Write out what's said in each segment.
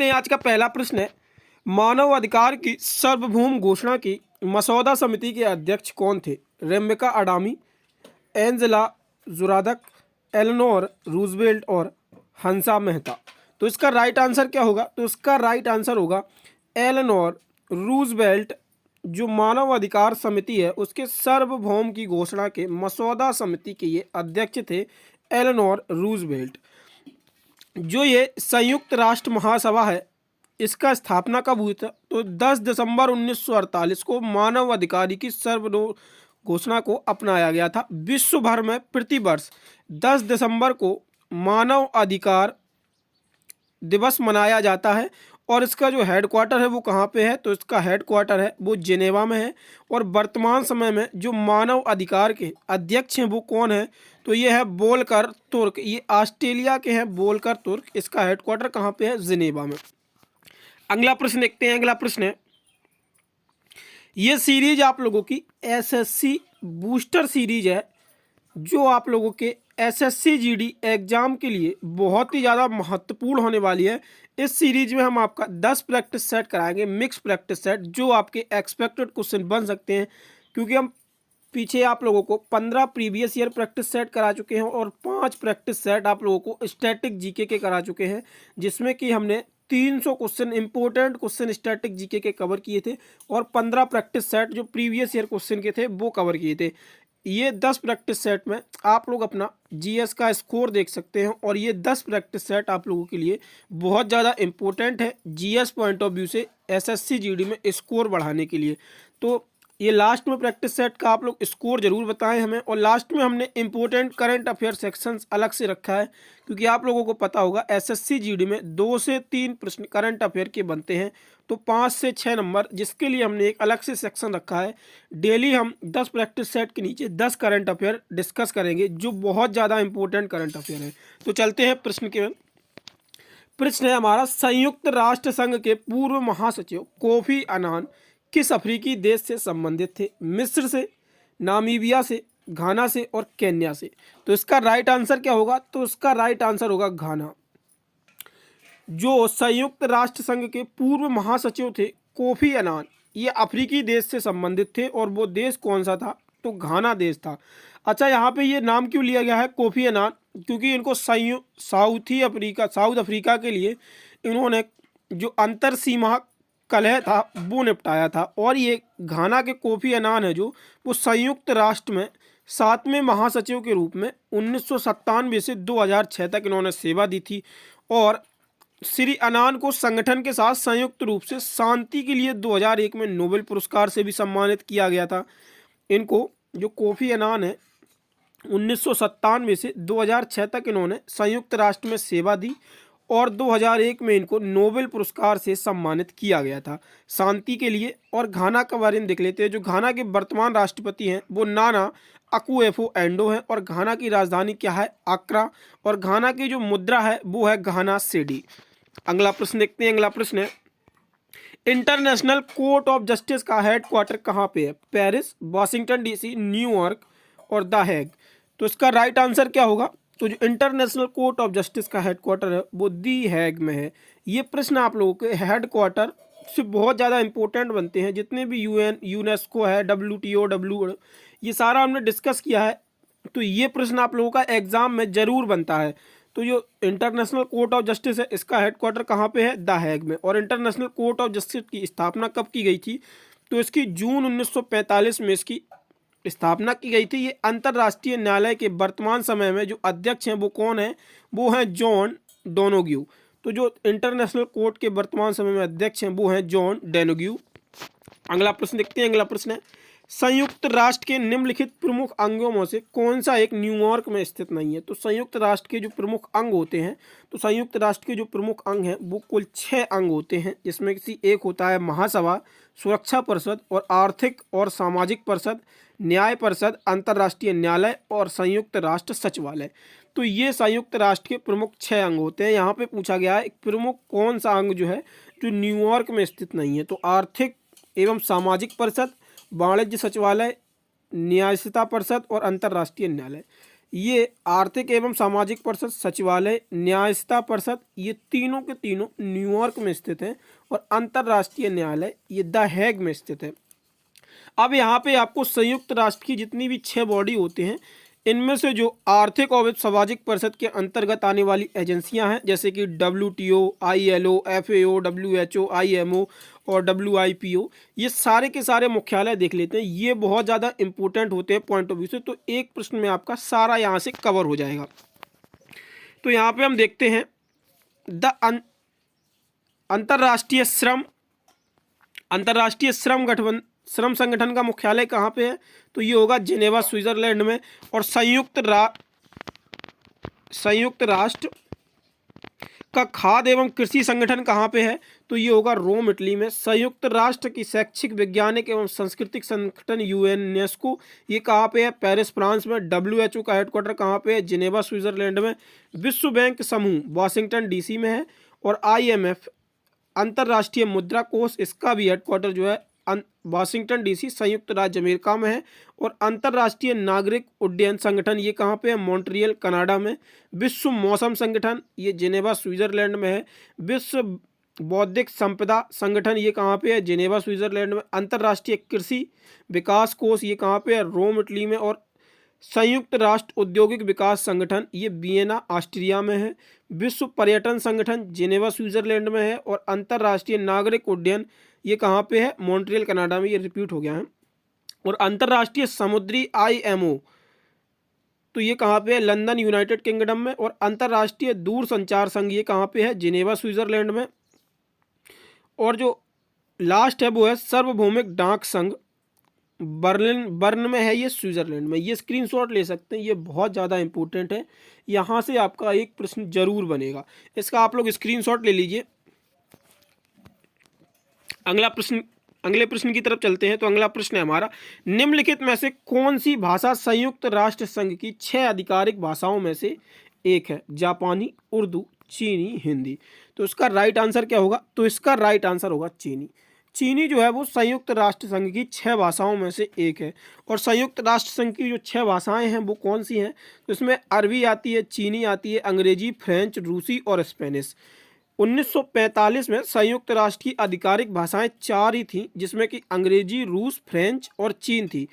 देखते हैं आज का पहला प्रश्न है, मानव अधिकार की सार्वभौम घोषणा की मसौदा समिति के अध्यक्ष कौन थे? रेबेका अडामी, एंजेला जुरादक, एलेनोर रूजवेल्ट और हंसा मेहता। तो इसका राइट आंसर क्या होगा? तो इसका राइट आंसर होगा एलेनोर रूजवेल्ट। जो मानव अधिकार समिति है उसके सार्वभौम की घोषणा के मसौदा समिति के ये अध्यक्ष थे एलेनोर रूजवेल्ट। जो ये संयुक्त राष्ट्र महासभा है इसका स्थापना कब हुई था? तो 10 दिसंबर 1948 को मानव अधिकार की सर्वभौम घोषणा को अपनाया गया था। विश्व भर में प्रतिवर्ष 10 दिसंबर को मानव अधिकार दिवस मनाया जाता है और इसका जो हेडक्वार्टर है वो कहाँ पे है? तो इसका हेडक्वार्टर है वो जिनेवा में है। और वर्तमान समय में जो मानव अधिकार के अध्यक्ष हैं वो कौन है? तो ये है वोल्कर तुर्क। ये ऑस्ट्रेलिया के हैं वोल्कर तुर्क। इसका हेडक्वार्टर कहाँ पे है? जिनेवा में। अगला प्रश्न देखते हैं। अगला प्रश्न है, ये सीरीज आप लोगों की एसएससी बूस्टर सीरीज है जो आप लोगों के एसएससी जीडी एग्जाम के लिए बहुत ही ज़्यादा महत्वपूर्ण होने वाली है। इस सीरीज में हम आपका 10 प्रैक्टिस सेट कराएंगे, मिक्स प्रैक्टिस सेट, जो आपके एक्सपेक्टेड क्वेश्चन बन सकते हैं। क्योंकि हम पीछे आप लोगों को 15 प्रीवियस ईयर प्रैक्टिस सेट करा चुके हैं और 5 प्रैक्टिस सेट आप लोगों को स्टैटिक जीके के करा चुके हैं, जिसमें कि हमने 300 question important question static GK के कवर किए थे और 15 प्रैक्टिस सेट जो प्रीवियस ईयर क्वेश्चन के थे वो कवर किए थे। ये 10 प्रैक्टिस सेट में आप लोग अपना जीएस का स्कोर देख सकते हैं और ये 10 प्रैक्टिस सेट आप लोगों के लिए बहुत ज़्यादा इंपॉर्टेंट है जीएस पॉइंट ऑफ व्यू से, एसएससी जीडी में स्कोर बढ़ाने के लिए। तो ये लास्ट में प्रैक्टिस सेट का आप लोग स्कोर जरूर बताएं हमें। और लास्ट में हमने इंपॉर्टेंट करंट अफेयर सेक्शंस अलग से रखा है, क्योंकि आप लोगों को पता होगा एसएससी जीडी में 2 से 3 प्रश्न करंट अफेयर के बनते हैं, तो 5 से 6 नंबर, जिसके लिए हमने एक अलग से सेक्शन रखा है। डेली हम 10 प्रैक्टिस सेट के नीचे 10 करंट अफेयर डिस्कस करेंगे जो बहुत ज़्यादा इंपॉर्टेंट करंट अफेयर है। तो चलते हैं प्रश्न के। प्रश्न है हमारा, संयुक्त राष्ट्र संघ के पूर्व महासचिव कोफी अन्नान किस अफ्रीकी देश से संबंधित थे? मिस्र से, नामीबिया से, घाना से और केन्या से। तो इसका राइट आंसर क्या होगा? तो इसका राइट आंसर होगा घाना। जो संयुक्त राष्ट्र संघ के पूर्व महासचिव थे कोफी अन्नान, ये अफ्रीकी देश से संबंधित थे और वो देश कौन सा था? तो घाना देश था। अच्छा, यहाँ पे ये नाम क्यों लिया गया है कोफी अन्नान? क्योंकि इनको साउथ अफ्रीका के लिए इन्होंने जो अंतर सीमा कलह था वो निपटाया था। और ये घाना के कोफी अन्नान है जो वो संयुक्त राष्ट्र में 7वें महासचिव के रूप में 1997 से 2006 तक इन्होंने सेवा दी थी। और श्री अन्नान को संगठन के साथ संयुक्त रूप से शांति के लिए 2001 में नोबेल पुरस्कार से भी सम्मानित किया गया था। इनको जो कोफी अन्नान है 1997 से 2006 तक इन्होंने संयुक्त राष्ट्र में सेवा दी और 2001 में इनको नोबेल पुरस्कार से सम्मानित किया गया था शांति के लिए। और घाना के बारे में देख लेते हैं। जो घाना के वर्तमान राष्ट्रपति हैं वो नाना अकुएफो एंडो हैं और घाना की राजधानी क्या है? आक्रा। और घाना की जो मुद्रा है वो है घाना सेडी। अगला प्रश्न देखते हैं। अगला प्रश्न है, इंटरनेशनल कोर्ट ऑफ जस्टिस का हेडक्वार्टर कहाँ पे है? पेरिस, वाशिंगटन डीसी, न्यूयॉर्क और द हैग। तो इसका राइट आंसर क्या होगा? तो जो इंटरनेशनल कोर्ट ऑफ जस्टिस का हेडक्वार्टर है वो दी हैग में है। ये प्रश्न आप लोगों के हेडक्वार्टर से बहुत ज़्यादा इंपॉर्टेंट बनते हैं। जितने भी यूएन, यूनेस्को है, WTO, ये सारा हमने डिस्कस किया है, तो ये प्रश्न आप लोगों का एग्जाम में ज़रूर बनता है। तो जो इंटरनेशनल कोर्ट ऑफ जस्टिस है इसका हेडक्वार्टर कहाँ पे है? द हैग में। और इंटरनेशनल कोर्ट ऑफ जस्टिस की स्थापना कब की गई थी? तो इसकी जून 1945 में इसकी स्थापना की गई थी। ये अंतर्राष्ट्रीय न्यायालय के वर्तमान समय में जो अध्यक्ष हैं वो कौन है? वो हैं जॉन डोनोग्यू। तो जो इंटरनेशनल कोर्ट के वर्तमान समय में अध्यक्ष हैं वो हैं जॉन डोनोग्यू। अगला प्रश्न देखते हैं। अगला प्रश्न है, संयुक्त राष्ट्र के निम्नलिखित प्रमुख अंगों में से कौन सा एक न्यूयॉर्क में स्थित नहीं है? तो संयुक्त राष्ट्र के जो प्रमुख अंग होते हैं, तो संयुक्त राष्ट्र के जो प्रमुख अंग हैं वो कुल 6 अंग होते हैं, जिसमें किसी एक होता है महासभा, सुरक्षा परिषद और आर्थिक और सामाजिक परिषद, न्याय परिषद, अंतर्राष्ट्रीय न्यायालय और संयुक्त राष्ट्र सचिवालय। तो ये संयुक्त राष्ट्र के प्रमुख 6 अंग होते हैं। यहाँ पे पूछा गया है एक प्रमुख कौन सा अंग जो है जो न्यूयॉर्क में स्थित नहीं है? तो आर्थिक एवं सामाजिक परिषद, वाणिज्य सचिवालय, न्यायिकता परिषद और अंतर्राष्ट्रीय न्यायालय। ये आर्थिक एवं सामाजिक परिषद, सचिवालय, न्यायिकता परिषद, ये तीनों के तीनों न्यूयॉर्क में स्थित हैं। और अंतर्राष्ट्रीय न्यायालय ये द हैग में स्थित है। अब यहाँ पे आपको संयुक्त राष्ट्र की जितनी भी 6 बॉडी होते हैं, इनमें से जो आर्थिक और सामाजिक परिषद के अंतर्गत आने वाली एजेंसियां हैं, जैसे कि WTO, ILO, FAO, WHO, IMO और WIPO, ये सारे के सारे मुख्यालय देख लेते हैं। ये बहुत ज़्यादा इंपॉर्टेंट होते हैं पॉइंट ऑफ व्यू से, तो एक प्रश्न में आपका सारा यहाँ से कवर हो जाएगा। तो यहाँ पे हम देखते हैं अंतर्राष्ट्रीय श्रम संगठन का मुख्यालय कहाँ पे है, तो ये होगा जिनेवा, स्विट्जरलैंड में। और संयुक्त राष्ट्र का खाद्य एवं कृषि संगठन कहाँ पे है, तो ये होगा रोम, इटली में। संयुक्त राष्ट्र की शैक्षिक, वैज्ञानिक एवं सांस्कृतिक संगठन यूनेस्को, ये कहाँ पे है, पेरिस, फ्रांस में। WHO का हेडक्वार्टर कहाँ पे है, जिनेवा, स्विट्जरलैंड में। विश्व बैंक समूह वाशिंगटन DC में है। और IMF अंतर्राष्ट्रीय मुद्रा कोष, इसका भी हेडक्वार्टर जो है वाशिंगटन DC, संयुक्त राज्य अमेरिका में है। और अंतर्राष्ट्रीय नागरिक उड्डयन संगठन ये कहाँ पे है, मॉन्ट्रियल, कनाडा में। विश्व मौसम संगठन ये जिनेवा, स्विट्जरलैंड में है। विश्व बौद्धिक संपदा संगठन ये कहाँ पे है, जिनेवा, स्विट्जरलैंड में। अंतर्राष्ट्रीय कृषि विकास कोष ये कहाँ पे है, रोम, इटली में। और संयुक्त राष्ट्र औद्योगिक विकास संगठन ये वियना, ऑस्ट्रिया में है। विश्व पर्यटन संगठन जिनेवा, स्विट्जरलैंड में है। और अंतर्राष्ट्रीय नागरिक उड्डयन ये कहाँ पे है, मॉन्ट्रियल, कनाडा में। ये रिपीट हो गया है। और अंतर्राष्ट्रीय समुद्री IMO तो ये कहाँ पे है, लंदन, यूनाइटेड किंगडम में। और अंतर्राष्ट्रीय दूरसंचार संघ ये कहाँ पे है, जिनेवा, स्विट्जरलैंड में। और जो लास्ट है वो है सार्वभौमिक डाक संघ, बर्न में है, ये स्विट्जरलैंड में। ये स्क्रीनशॉट ले सकते हैं, ये बहुत ज़्यादा इंपॉर्टेंट है। यहाँ से आपका एक प्रश्न जरूर बनेगा, इसका आप लोग स्क्रीनशॉट ले लीजिए। अगले प्रश्न की तरफ चलते हैं। तो अगला प्रश्न है हमारा, निम्नलिखित में से कौन सी भाषा संयुक्त राष्ट्र संघ की 6 आधिकारिक भाषाओं में से एक है, जापानी, उर्दू, चीनी, हिंदी। तो इसका राइट आंसर क्या होगा, तो इसका राइट आंसर होगा चीनी। चीनी जो है वो संयुक्त राष्ट्र संघ की 6 भाषाओं में से एक है। और संयुक्त राष्ट्र संघ की जो 6 भाषाएं हैं वो कौन सी हैं, तो इसमें अरबी आती है, चीनी आती है, अंग्रेजी, फ्रेंच, रूसी और स्पेनिश। 1945 में संयुक्त राष्ट्र की आधिकारिक भाषाएं 4 ही थीं, जिसमें कि अंग्रेजी, रूस, फ्रेंच और चीन थी।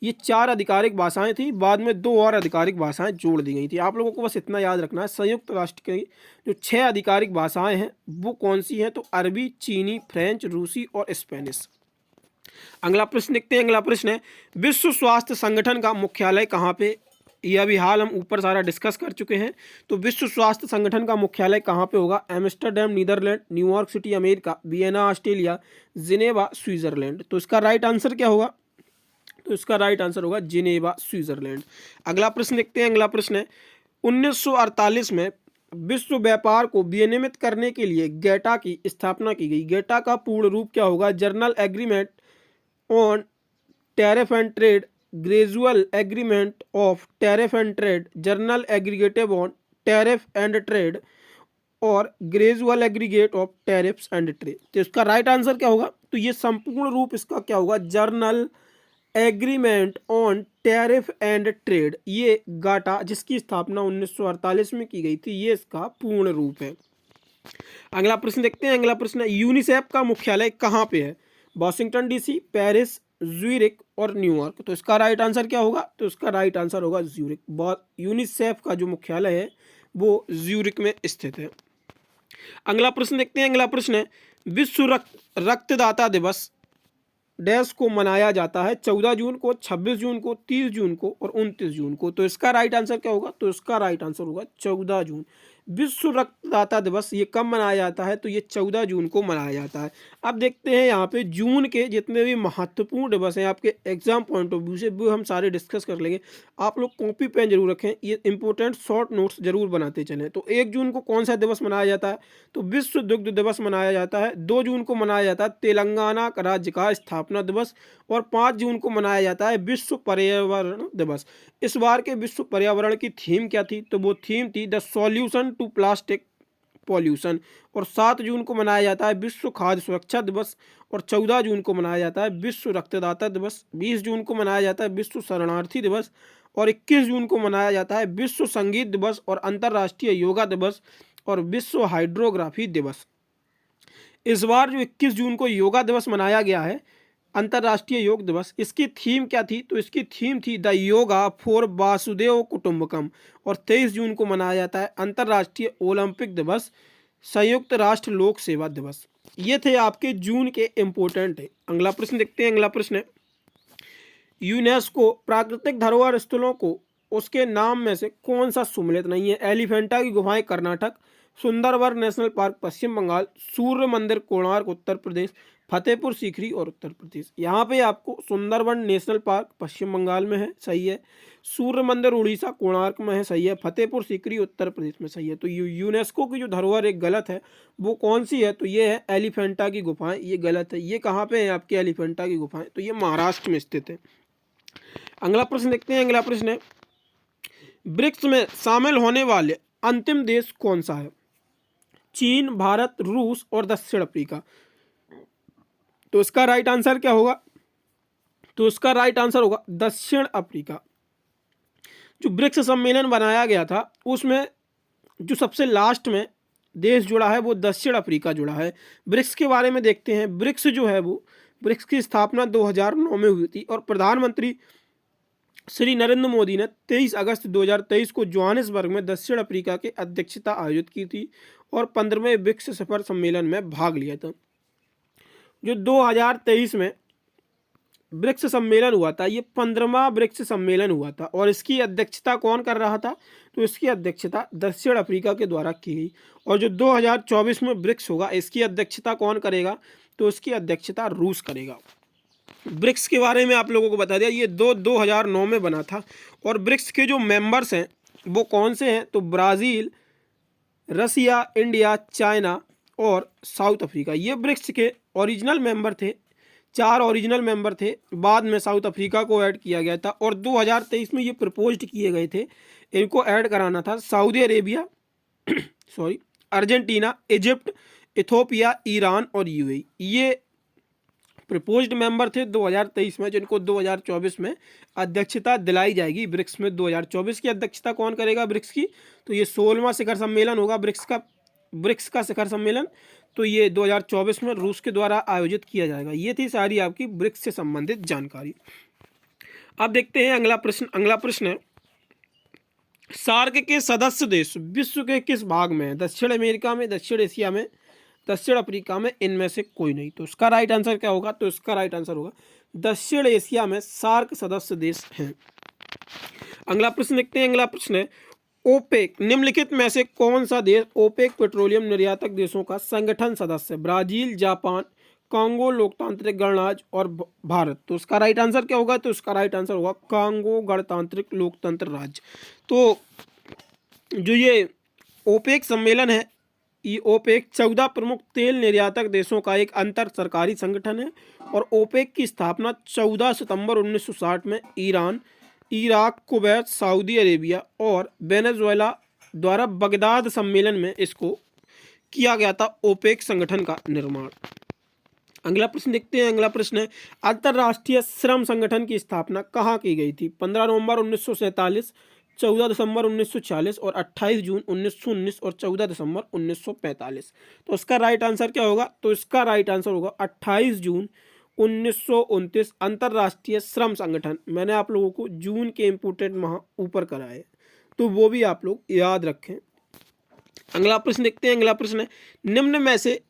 ये 4 आधिकारिक भाषाएं थी, बाद में 2 और आधिकारिक भाषाएं जोड़ दी गई थी। आप लोगों को बस इतना याद रखना है, संयुक्त राष्ट्र की जो 6 आधिकारिक भाषाएं हैं वो कौन सी हैं, तो अरबी, चीनी, फ्रेंच, रूसी और स्पेनिश। अगला प्रश्न देखते हैं। अगला प्रश्न है, विश्व स्वास्थ्य संगठन का मुख्यालय कहाँ पे, यह अभी हाल हम ऊपर सारा डिस्कस कर चुके हैं। तो विश्व स्वास्थ्य संगठन का मुख्यालय कहाँ पे होगा, Amsterdam, Netherland, New York city, America, Vienna, Australia, Geneva, Switzerland. तो इसका राइट आंसर क्या होगा, तो इसका राइट आंसर होगा जिनेवा, स्विट्जरलैंड। अगला प्रश्न देखते हैं। अगला प्रश्न है, 1948 में विश्व व्यापार को विनियमित करने के लिए गेटा की स्थापना की गई। गेटा का पूर्ण रूप क्या होगा, general agreement on tariff and trade, gradual agreement of tariff and trade, general aggregative on tariff and trade और gradual aggregate of tariffs and trade. तो इसका राइट आंसर क्या होगा, तो ये संपूर्ण रूप इसका क्या होगा, general agreement on tariff and trade. ये गाटा जिसकी स्थापना 1948 में की गई थी, ये इसका पूर्ण रूप है। अगला प्रश्न देखते हैं। अगला प्रश्न है, यूनिसेफ का मुख्यालय कहाँ पे है, वाशिंगटन DC, पेरिस, ज्यूरिक और न्यूयॉर्क। तो इसका राइट आंसर क्या होगा, तो इसका राइट आंसर होगा ज्यूरिक। यूनिसेफ का जो मुख्यालय है वो ज्यूरिक में स्थित है। अगला प्रश्न देखते हैं। अगला प्रश्न है, विश्व रक्तदाता दिवस डैश को मनाया जाता है, 14 जून को, 26 जून को, 30 जून को और 29 जून को। तो इसका राइट आंसर क्या होगा, तो इसका राइट आंसर होगा 14 जून। विश्व रक्तदाता दिवस ये कब मनाया जाता है, तो ये 14 जून को मनाया जाता है। अब देखते हैं यहाँ पे जून के जितने भी महत्वपूर्ण दिवस हैं आपके एग्जाम पॉइंट ऑफ व्यू से, वो हम सारे डिस्कस कर लेंगे। आप लोग कॉपी पेन जरूर रखें, ये इंपॉर्टेंट शॉर्ट नोट्स जरूर बनाते चलें। तो 1 जून को कौन सा दिवस मनाया जाता है, तो विश्व दुग्ध दिवस मनाया जाता है। 2 जून को मनाया जाता है तेलंगाना राज्य का स्थापना दिवस। और 5 जून को मनाया जाता है विश्व पर्यावरण दिवस। इस बार के विश्व पर्यावरण की थीम क्या थी, तो वो थीम थी the solution to plastic pollution. और 7 जून को मनाया जाता है विश्व खाद्य सुरक्षा दिवस। और 14 जून को मनाया जाता है विश्व रक्तदाता दिवस। 20 जून को मनाया जाता है विश्व शरणार्थी दिवस। और 21 जून को मनाया जाता है विश्व संगीत दिवस और अंतर्राष्ट्रीय योगा दिवस और विश्व हाइड्रोग्राफी दिवस। इस बार जो 21 जून को योगा दिवस मनाया गया है, अंतर्राष्ट्रीय योग दिवस, इसकी थीम क्या थी? तो इसकी थीम थी द योगा फॉर वासुदेव कुटुंबकम। और 23 जून को मनाया जाता है अंतर्राष्ट्रीय ओलंपिक दिवस, संयुक्त राष्ट्र लोक सेवा दिवस। ये थे आपके जून के इम्पोर्टेंट है। अगला प्रश्न देखते हैं। अगला प्रश्न है, यूनेस्को प्राकृतिक धरोहर स्थलों को उसके नाम में से कौन सा सम्मिलित नहीं है? एलिफेंटा की गुफाएं कर्नाटक, सुंदरवन नेशनल पार्क पश्चिम बंगाल, सूर्य मंदिर कोणार्क उत्तर प्रदेश, फतेहपुर सीकरी और उत्तर प्रदेश। यहाँ पे आपको सुंदरवन नेशनल पार्क पश्चिम बंगाल में है, सही है। सूर्य मंदिर उड़ीसा कोणार्क में है, सही है। फतेहपुर सीकरी उत्तर प्रदेश में, सही है। तो यूनेस्को की जो धरोहर एक गलत है, वो कौन सी है? तो ये है एलिफेंटा की गुफाएं, ये गलत है। ये कहाँ पे है आपकी एलिफेंटा की गुफाएं? तो ये महाराष्ट्र में स्थित है। अगला प्रश्न देखते हैं। अगला प्रश्न है, ब्रिक्स में शामिल होने वाले अंतिम देश कौन सा है? चीन, भारत, रूस और दक्षिण अफ्रीका। तो इसका राइट आंसर क्या होगा? तो इसका राइट आंसर होगा दक्षिण अफ्रीका। जो ब्रिक्स सम्मेलन बनाया गया था, उसमें जो सबसे लास्ट में देश जुड़ा है वो दक्षिण अफ्रीका जुड़ा है। ब्रिक्स के बारे में देखते हैं। ब्रिक्स जो है वो, ब्रिक्स की स्थापना 2009 में हुई थी और प्रधानमंत्री श्री नरेंद्र मोदी ने 23 अगस्त 2023 को जोहानिसबर्ग में दक्षिण अफ्रीका की अध्यक्षता आयोजित की थी और 15वें ब्रिक्स शिखर सम्मेलन में भाग लिया था। जो 2023 में ब्रिक्स सम्मेलन हुआ था, ये 15वां ब्रिक्स सम्मेलन हुआ था और इसकी अध्यक्षता कौन कर रहा था? तो इसकी अध्यक्षता दक्षिण अफ्रीका के द्वारा की गई। और जो 2024 में ब्रिक्स होगा, इसकी अध्यक्षता कौन करेगा? तो इसकी अध्यक्षता रूस करेगा। ब्रिक्स के बारे में आप लोगों को बता दिया, ये 2009 में बना था। और ब्रिक्स के जो मेंबर्स हैं वो कौन से हैं? तो ब्राज़ील, रसिया, इंडिया, चाइना और साउथ अफ्रीका, ये ब्रिक्स के ओरिजिनल मेंबर थे। 4 ओरिजिनल मेंबर थे, बाद में साउथ अफ्रीका को ऐड किया गया था और 2023 में ये प्रपोज्ड किए गए थे, इनको ऐड कराना था। Saudi Arabia Argentina, Egypt, Ethiopia, Iran और यूएई, ये प्रपोज्ड मेंबर थे 2023 में, जिनको 2024 में अध्यक्षता दिलाई जाएगी ब्रिक्स में। 2024 की अध्यक्षता कौन करेगा ब्रिक्स की? तो ये 16वां शिखर सम्मेलन होगा ब्रिक्स का शिखर सम्मेलन। तो ये 2024 में रूस के द्वारा आयोजित किया जाएगा। ये थी सारी आपकी ब्रिक्स से संबंधित जानकारी। अब देखते हैं अगला प्रश्न। अगला प्रश्न है, सार्क के सदस्य देश विश्व के किस भाग में है? दक्षिण अमेरिका में, दक्षिण एशिया में, दक्षिण अफ्रीका में, इनमें से कोई नहीं। तो इसका राइट आंसर क्या होगा? तो इसका राइट आंसर होगा दक्षिण एशिया में सार्क सदस्य देश हैं। अगला प्रश्न देखते हैं। अगला प्रश्न है, ओपेक निम्नलिखित में से कौन सा देश ओपेक पेट्रोलियम निर्यातक देशों का संगठन सदस्य है? ब्राजील, जापान, कांगो लोकतांत्रिक गणराज्य और भारत। तो इसका राइट आंसर क्या होगा? तो इसका राइट आंसर होगा कांगो गणतांत्रिक लोकतंत्र राज्य। तो जो ये ओपेक सम्मेलन है, ये ओपेक 14 प्रमुख तेल निर्यातक देशों का एक अंतर सरकारी संगठन है और ओपेक की स्थापना 14 सितंबर 1960 में Iran, Iraq, Kuwait, Saudi Arabia और वेनेजुएला द्वारा बगदाद सम्मेलन में इसको किया गया था, ओपेक संगठन का निर्माण। अगला प्रश्न देखते हैं। अगला प्रश्न है, अंतर्राष्ट्रीय श्रम संगठन की स्थापना कहाँ की गई थी? 15 नवंबर 1947, 14 दिसंबर 1940 और 28 जून 1919 और 14 दिसंबर 1945। तो इसका राइट आंसर क्या होगा? तो इसका राइट आंसर होगा 28 जून 1929 अंतर्राष्ट्रीय श्रम संगठन। मैंने आप लोगों को जून के इम्पोर्टेंट माह ऊपर कराए, तो वो भी आप लोग याद रखें। अगला प्रश्न देखते हैं। अगला प्रश्न है, निम्न में से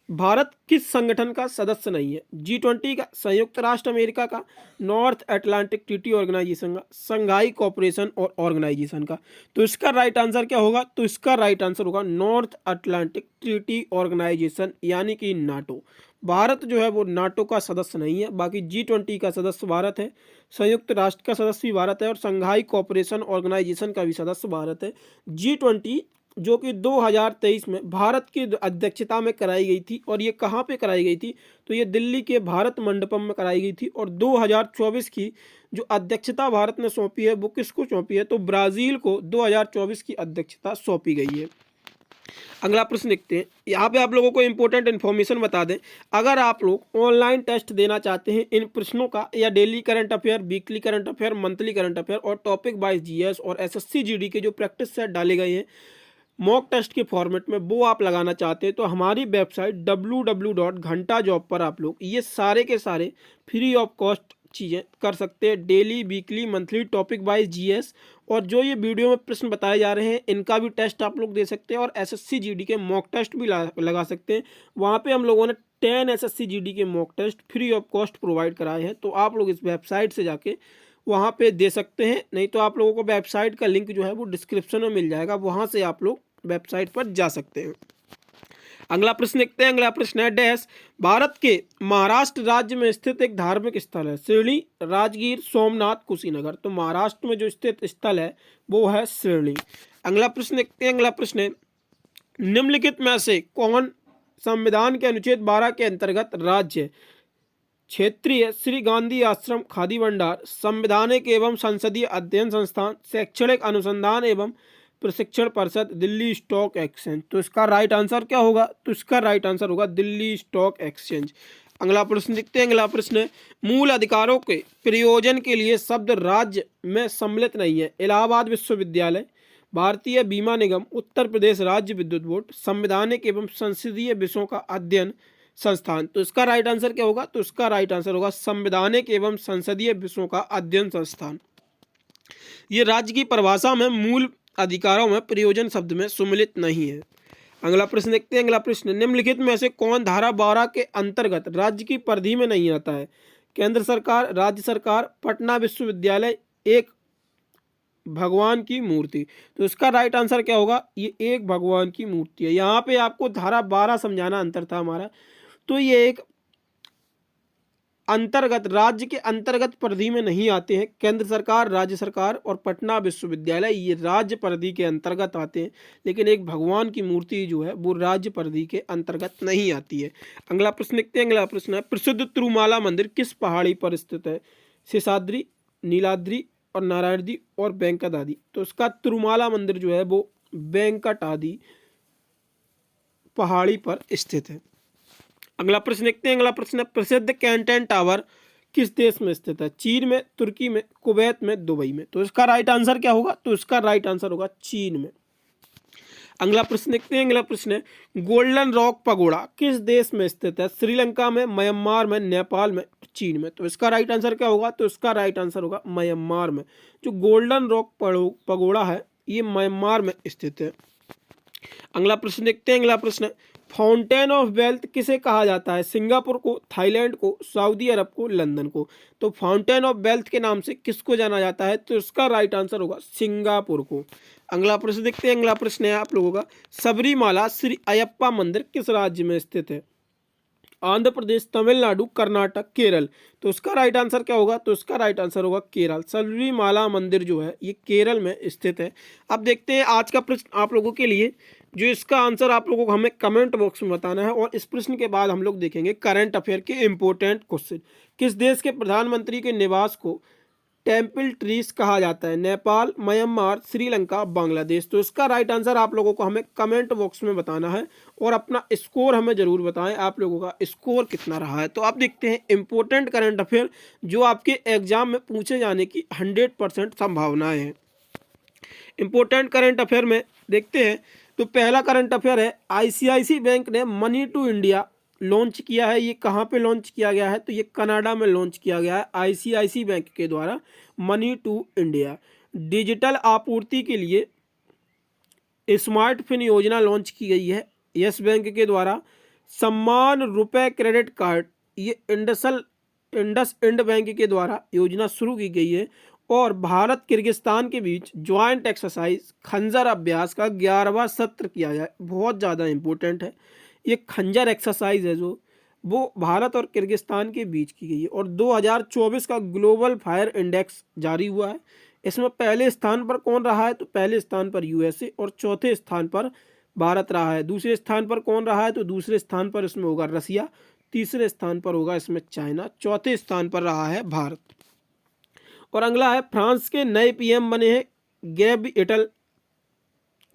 भारत किस संगठन का सदस्य नहीं है? G20 का, संयुक्त राष्ट्र अमेरिका का, नॉर्थ अटलांटिक ट्रीटी ऑर्गेनाइजेशन का, संघाई कॉपरेशन और ऑर्गेनाइजेशन का। तो इसका राइट आंसर क्या होगा? तो इसका राइट आंसर होगा नॉर्थ अटलांटिक ट्रीटी ऑर्गेनाइजेशन, यानी कि नाटो। भारत जो है वो नाटो का सदस्य नहीं है, बाकी G20 का सदस्य भारत है, संयुक्त राष्ट्र का सदस्य भी भारत है और संघाई कॉपरेशन ऑर्गेनाइजेशन का भी सदस्य भारत है। G20 जो कि 2023 में भारत की अध्यक्षता में कराई गई थी और ये कहाँ पे कराई गई थी? तो ये दिल्ली के भारत मंडपम में कराई गई थी। और 2024 की जो अध्यक्षता भारत ने सौंपी है, वो किसको सौंपी है? तो ब्राज़ील को 2024 की अध्यक्षता सौंपी गई है। अगला प्रश्न देखते हैं। यहाँ पे आप लोगों को इंपॉर्टेंट इन्फॉर्मेशन बता दें, अगर आप लोग ऑनलाइन टेस्ट देना चाहते हैं इन प्रश्नों का, या daily current affair, weekly current affair, monthly current affair और टॉपिक वाइज जीएस और एसएससी जीडी के जो प्रैक्टिस सेट डाले गए हैं मॉक टेस्ट के फॉर्मेट में, वो आप लगाना चाहते हैं तो हमारी वेबसाइट www.घंटाजॉब पर आप लोग ये सारे के सारे फ्री ऑफ कॉस्ट चीज़ें कर सकते हैं। Daily, weekly, monthly, topic wise GS और जो ये वीडियो में प्रश्न बताए जा रहे हैं इनका भी टेस्ट आप लोग दे सकते हैं, और एसएससी जीडी के मॉक टेस्ट भी लगा सकते हैं। वहाँ पे हम लोगों ने 10 एसएससी जीडी के mock test free of cost provide कराए हैं, तो आप लोग इस वेबसाइट से जाके वहाँ पे दे सकते हैं। नहीं तो आप लोगों को वेबसाइट का लिंक जो है वो डिस्क्रिप्शन में मिल जाएगा, वहाँ से आप लोग वेबसाइट पर जा सकते हैं। अगला प्रश्न देखते हैं। अगला प्रश्न है डैश भारत के महाराष्ट्र राज्य में स्थित एक धार्मिक स्थल है, शिरडी, राजगीर, सोमनाथ, कुशीनगर। तो महाराष्ट्र में जो स्थित स्थल है वो है शिरडी। अगला प्रश्न देखते हैं। अगला प्रश्न है निम्नलिखित में से कौन संविधान के अनुच्छेद 12 के अंतर्गत राज्य, क्षेत्रीय श्री गांधी आश्रम खादी भंडार, संवैधानिक एवं संसदीय अध्ययन संस्थान, शैक्षणिक अनुसंधान एवं प्रशिक्षण परिषद, दिल्ली स्टॉक एक्सचेंज। तो इसका राइट आंसर क्या होगा? तो इसका राइट आंसर होगा दिल्ली स्टॉक एक्सचेंज। अगला प्रश्न देखते हैं। अगला प्रश्न है मूल अधिकारों के प्रयोजन के लिए शब्द राज्य में सम्मिलित नहीं है। इलाहाबाद विश्वविद्यालय, भारतीय बीमा निगम, उत्तर प्रदेश राज्य विद्युत बोर्ड, संवैधानिक एवं संसदीय विषयों का अध्ययन संस्थान। तो इसका राइट आंसर क्या होगा? तो इसका राइट आंसर होगा संवैधानिक एवं संसदीय विषयों का अध्ययन संस्थान। ये राज्य की परिभाषा में मूल अधिकारों में प्रयोजन शब्द में सम्मिलित नहीं है। अगला प्रश्न देखते हैं। अगला प्रश्न निम्नलिखित में से कौन धारा 12 के अंतर्गत राज्य की परिधि में नहीं आता है? केंद्र सरकार, राज्य सरकार, पटना विश्वविद्यालय, एक भगवान की मूर्ति। तो इसका राइट आंसर क्या होगा? ये एक भगवान की मूर्ति है। यहाँ पे आपको धारा 12 समझाना अंतर था हमारा। तो ये एक अंतर्गत, राज्य के अंतर्गत परिधि में नहीं आते हैं। केंद्र सरकार, राज्य सरकार और पटना विश्वविद्यालय ये राज्य परिधि के अंतर्गत आते हैं, लेकिन एक भगवान की मूर्ति जो है वो राज्य परिधि के अंतर्गत नहीं आती है। अगला प्रश्न देखते हैं। अगला प्रश्न है प्रसिद्ध तिरुमाला मंदिर किस पहाड़ी पर स्थित है? शेषाद्री, नीलाद्री और नारायणदी और वेंकटाद्री। तो इसका तिरुमाला मंदिर जो है वो वेंकटाद्री पहाड़ी पर स्थित है। अगला प्रश्न देखते हैं। अगला प्रश्न है प्रसिद्ध कैंटन टावर किस देश में स्थित है? चीन में, तुर्की में, कुवैत में, दुबई में। तो इसका राइट आंसर क्या होगा? तो इसका राइट आंसर होगा चीन में। अगला प्रश्न देखते हैं। अगला प्रश्न है गोल्डन रॉक पगोड़ा किस देश में स्थित है? श्रीलंका में, म्यांमार में, नेपाल में, चीन में। तो इसका राइट आंसर क्या होगा? तो इसका राइट आंसर होगा म्यांमार में। जो गोल्डन रॉक पगोड़ा है ये म्यांमार में स्थित है। अगला प्रश्न देखते हैं। अगला प्रश्न फाउंटेन ऑफ वेल्थ किसे कहा जाता है? सिंगापुर को, थाईलैंड को, सऊदी अरब को, लंदन को। तो फाउंटेन ऑफ वेल्थ के नाम से किसको जाना जाता है? तो इसका राइट आंसर होगा सिंगापुर को। अगला प्रश्न देखते हैं। अगला प्रश्न है आप लोगों का सबरीमाला श्री अयप्पा मंदिर किस राज्य में स्थित है? आंध्र प्रदेश, तमिलनाडु, कर्नाटक, केरल। तो इसका राइट आंसर क्या होगा? तो इसका राइट आंसर होगा केरल। सबरीमाला मंदिर जो है ये केरल में स्थित है। अब देखते हैं आज का प्रश्न आप लोगों के लिए, जो इसका आंसर आप लोगों को हमें कमेंट बॉक्स में बताना है। और इस प्रश्न के बाद हम लोग देखेंगे करंट अफेयर के इंपॉर्टेंट क्वेश्चन। किस देश के प्रधानमंत्री के निवास को टेम्पल ट्रीज कहा जाता है? नेपाल, म्यांमार, श्रीलंका, बांग्लादेश। तो इसका राइट आंसर आप लोगों को हमें कमेंट बॉक्स में बताना है, और अपना स्कोर हमें जरूर बताएं आप लोगों का स्कोर कितना रहा है। तो आप देखते हैं इंपॉर्टेंट करंट अफेयर जो आपके एग्जाम में पूछे जाने की 100% संभावनाएं हैं। इंपॉर्टेंट करंट अफेयर में देखते हैं तो पहला करंट अफेयर है आईसीआईसी बैंक ने मनी टू इंडिया लॉन्च किया है। ये कहाँ पे लॉन्च किया गया है? तो ये कनाडा में लॉन्च किया गया है आईसीआईसी बैंक के द्वारा मनी टू इंडिया। डिजिटल आपूर्ति के लिए स्मार्टफोन योजना लॉन्च की गई है यस बैंक के द्वारा। सम्मान रुपए क्रेडिट कार्ड ये इंडसइंड बैंक के द्वारा योजना शुरू की गई है। और भारत किर्गिस्तान के बीच ज्वाइंट एक्सरसाइज खंजर अभ्यास का 11वां सत्र किया जाए। बहुत ज़्यादा इम्पोर्टेंट है। ये खंजर एक्सरसाइज है जो वो भारत और किर्गिस्तान के बीच की गई है। और 2024 का ग्लोबल फायर इंडेक्स जारी हुआ है। इसमें पहले स्थान पर कौन रहा है? तो पहले स्थान पर यूएसए और चौथे स्थान पर भारत रहा है। दूसरे स्थान पर कौन रहा है? तो दूसरे स्थान पर इसमें होगा रसिया, तीसरे स्थान पर होगा इसमें चाइना, चौथे स्थान पर रहा है भारत। और अगला है फ्रांस के नए पीएम बने हैं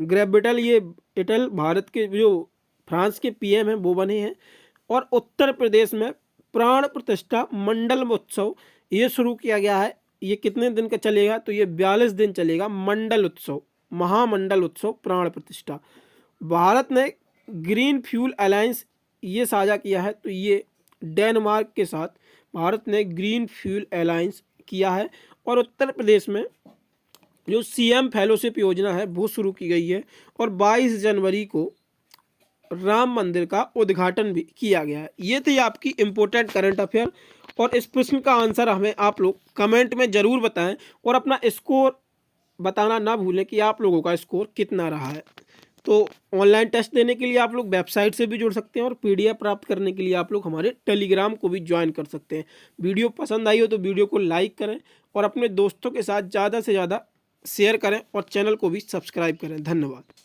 ग्रेविटल ये इटल भारत के जो फ्रांस के पीएम हैं वो बने हैं। और उत्तर प्रदेश में प्राण प्रतिष्ठा मंडल उत्सव ये शुरू किया गया है। ये कितने दिन का चलेगा? तो ये 42 दिन चलेगा। मंडल उत्सव, महामंडल उत्सव प्राण प्रतिष्ठा। भारत ने ग्रीन फ्यूल अलायंस ये साझा किया है, तो ये डेनमार्क के साथ भारत ने ग्रीन फ्यूल अलायंस किया है। और उत्तर प्रदेश में जो सीएम फेलोशिप योजना है वो शुरू की गई है। और 22 जनवरी को राम मंदिर का उद्घाटन भी किया गया है। ये थी आपकी इम्पोर्टेंट करंट अफेयर। और इस प्रश्न का आंसर हमें आप लोग कमेंट में ज़रूर बताएं और अपना स्कोर बताना ना भूलें कि आप लोगों का स्कोर कितना रहा है। तो ऑनलाइन टेस्ट देने के लिए आप लोग वेबसाइट से भी जुड़ सकते हैं और पीडीएफ प्राप्त करने के लिए आप लोग हमारे टेलीग्राम को भी ज्वाइन कर सकते हैं। वीडियो पसंद आई हो तो वीडियो को लाइक करें और अपने दोस्तों के साथ ज़्यादा से ज़्यादा शेयर करें और चैनल को भी सब्सक्राइब करें। धन्यवाद।